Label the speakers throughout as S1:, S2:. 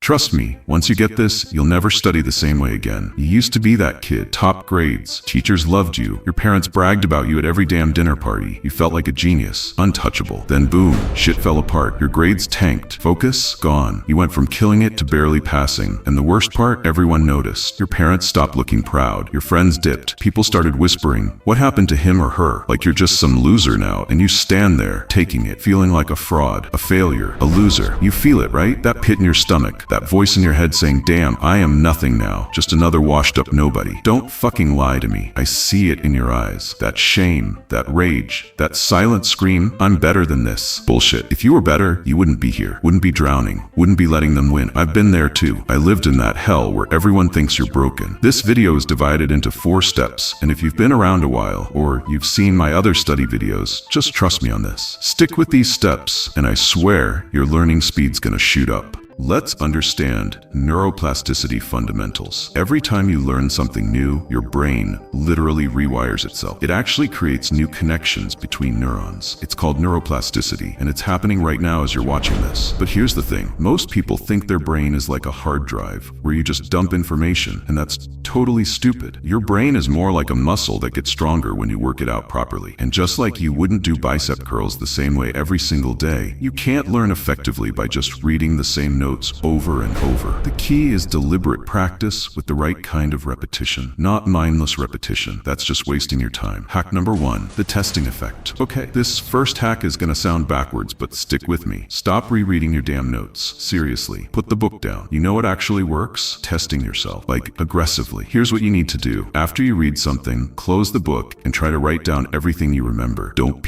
S1: Trust me, once you get this, you'll never study the same way again. You used to be that kid, top grades, teachers loved you, your parents bragged about you at every damn dinner party. You felt like a genius, untouchable. Then boom, shit fell apart. Your grades tanked. Focus, gone. You went from killing it to barely passing. And the worst part, everyone noticed. Your parents stopped looking proud. Your friends dipped. People started whispering, what happened to him or her? Like you're just some loser now. And you stand there, taking it, feeling like a fraud, a failure, a loser. You feel it, right? That pit in your stomach, that voice in your head saying, damn, I am nothing now. Just another washed up nobody. Don't fucking lie to me. I see it in your eyes. That shame, that rage, that silent scream, I'm better than this. Bullshit. If you were better, you wouldn't be here, wouldn't be drowning, wouldn't be letting them win. I've been there too. I lived in that hell where everyone thinks you're broken. This video is divided into 4 steps, and if you've been around a while, or you've seen my other study videos, just trust me on this. Stick with these steps, and I swear your learning speed's gonna shoot up. Let's understand neuroplasticity fundamentals. Every time you learn something new, your brain literally rewires itself. It actually creates new connections between neurons. It's called neuroplasticity, and it's happening right now as you're watching this. But here's the thing. Most people think their brain is like a hard drive, where you just dump information, and that's totally stupid. Your brain is more like a muscle that gets stronger when you work it out properly. And just like you wouldn't do bicep curls the same way every single day, you can't learn effectively by just reading the same notes over and over. The key is deliberate practice with the right kind of repetition, not mindless repetition. That's just wasting your time. Hack number 1, the testing effect. Okay, this first hack is gonna sound backwards, but stick with me. Stop rereading your damn notes. Seriously, put the book down. You know what actually works? Testing yourself, like aggressively. Here's what you need to do. After you read something, close the book and try to write down everything you remember. Don't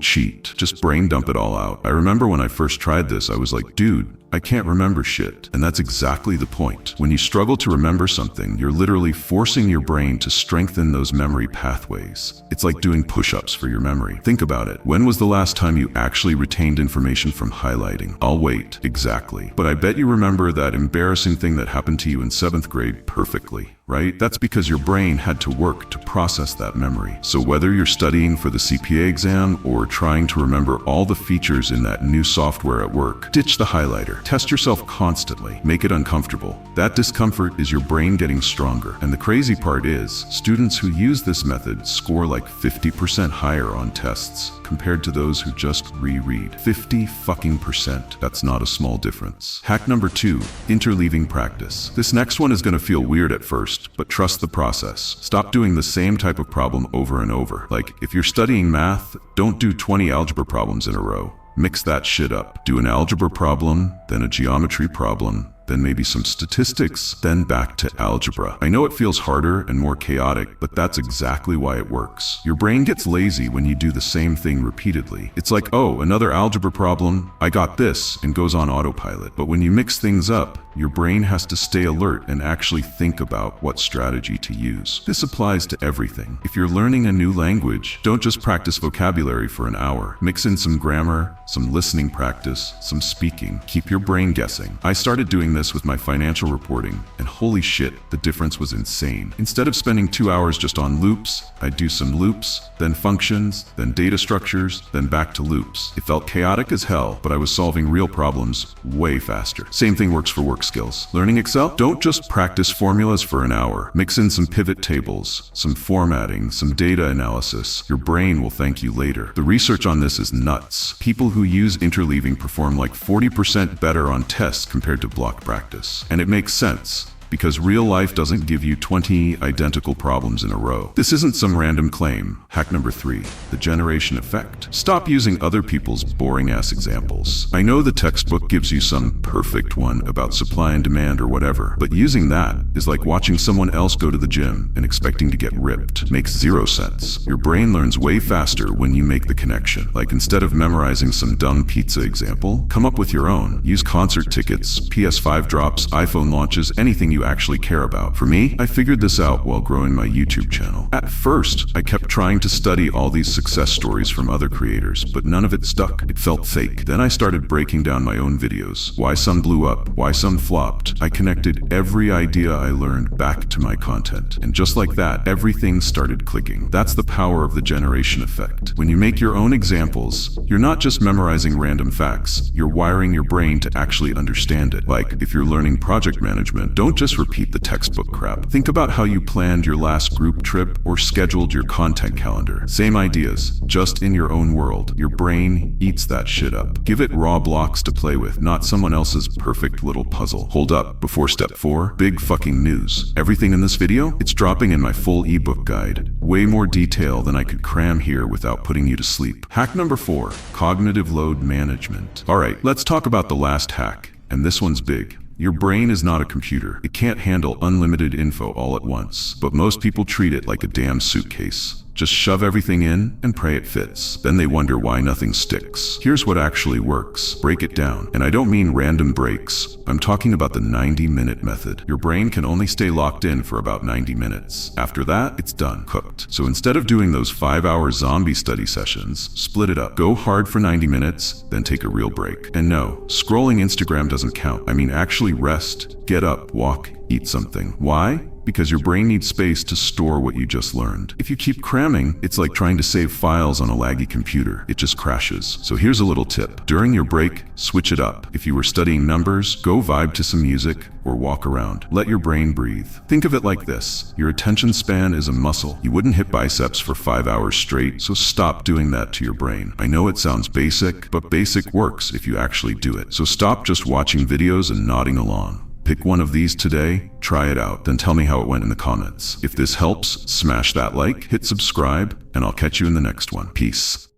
S1: cheat. Just brain dump it all out. I remember when I first tried this, I was like, dude, I can't remember shit. And that's exactly the point. When you struggle to remember something, you're literally forcing your brain to strengthen those memory pathways. It's like doing push-ups for your memory. Think about it. When was the last time you actually retained information from highlighting? I'll wait. Exactly. But I bet you remember that embarrassing thing that happened to you in 7th grade perfectly, right? That's because your brain had to work to process that memory. So whether you're studying for the CPA exam or trying to remember all the features in that new software at work, ditch the highlighter. Test yourself constantly. Make it uncomfortable. That discomfort is your brain getting stronger. And the crazy part is, students who use this method score like 50% higher on tests compared to those who just reread. 50%. That's not a small difference. Hack number 2, interleaving practice. This next one is gonna feel weird at first, but trust the process. Stop doing the same type of problem over and over. Like, if you're studying math, don't do 20 algebra problems in a row. Mix that shit up. Do an algebra problem, then a geometry problem, then maybe some statistics, then back to algebra. I know it feels harder and more chaotic, but that's exactly why it works. Your brain gets lazy when you do the same thing repeatedly. It's like, oh, another algebra problem, I got this, and goes on autopilot. But when you mix things up, your brain has to stay alert and actually think about what strategy to use. This applies to everything. If you're learning a new language, don't just practice vocabulary for an hour. Mix in some grammar, some listening practice, some speaking. Keep your brain guessing. I started doing this with my financial reporting, and holy shit, the difference was insane. Instead of spending 2 hours just on loops, I'd do some loops, then functions, then data structures, then back to loops. It felt chaotic as hell, but I was solving real problems way faster. Same thing works for work skills. Learning Excel? Don't just practice formulas for an hour. Mix in some pivot tables, some formatting, some data analysis. Your brain will thank you later. The research on this is nuts. People who use interleaving perform like 40% better on tests compared to block practice. And it makes sense, because real life doesn't give you 20 identical problems in a row. This isn't some random claim. Hack number 3, the generation effect. Stop using other people's boring-ass examples. I know the textbook gives you some perfect one about supply and demand or whatever, but using that is like watching someone else go to the gym and expecting to get ripped. Makes 0 sense. Your brain learns way faster when you make the connection. Like, instead of memorizing some dumb pizza example, come up with your own. Use concert tickets, PS5 drops, iPhone launches, anything you actually care about. For me, I figured this out while growing my YouTube channel. At first, I kept trying to study all these success stories from other creators, but none of it stuck. It felt fake. Then I started breaking down my own videos. Why some blew up, why some flopped. I connected every idea I learned back to my content. And just like that, everything started clicking. That's the power of the generation effect. When you make your own examples, you're not just memorizing random facts, you're wiring your brain to actually understand it. Like, if you're learning project management, don't just repeat the textbook crap. Think about how you planned your last group trip or scheduled your content calendar. Same ideas, just in your own world. Your brain eats that shit up. Give it raw blocks to play with, not someone else's perfect little puzzle. Hold up, before step 4, big fucking news. Everything in this video, it's dropping in my full ebook guide. Way more detail than I could cram here without putting you to sleep. Hack number 4, cognitive load management. Alright, let's talk about the last hack, and this one's big. Your brain is not a computer. It can't handle unlimited info all at once, but most people treat it like a damn suitcase. Just shove everything in and pray it fits. Then they wonder why nothing sticks. Here's what actually works. Break it down. And I don't mean random breaks. I'm talking about the 90-minute method. Your brain can only stay locked in for about 90 minutes. After that, it's done, cooked. So instead of doing those 5-hour zombie study sessions, split it up. Go hard for 90 minutes, then take a real break. And no, scrolling Instagram doesn't count. I mean actually rest, get up, walk, eat something. Why? Because your brain needs space to store what you just learned. If you keep cramming, it's like trying to save files on a laggy computer. It just crashes. So here's a little tip. During your break, switch it up. If you were studying numbers, go vibe to some music or walk around. Let your brain breathe. Think of it like this. Your attention span is a muscle. You wouldn't hit biceps for 5 hours straight, so stop doing that to your brain. I know it sounds basic, but basic works if you actually do it. So stop just watching videos and nodding along. Pick one of these today, try it out, then tell me how it went in the comments. If this helps, smash that like, hit subscribe, and I'll catch you in the next one. Peace.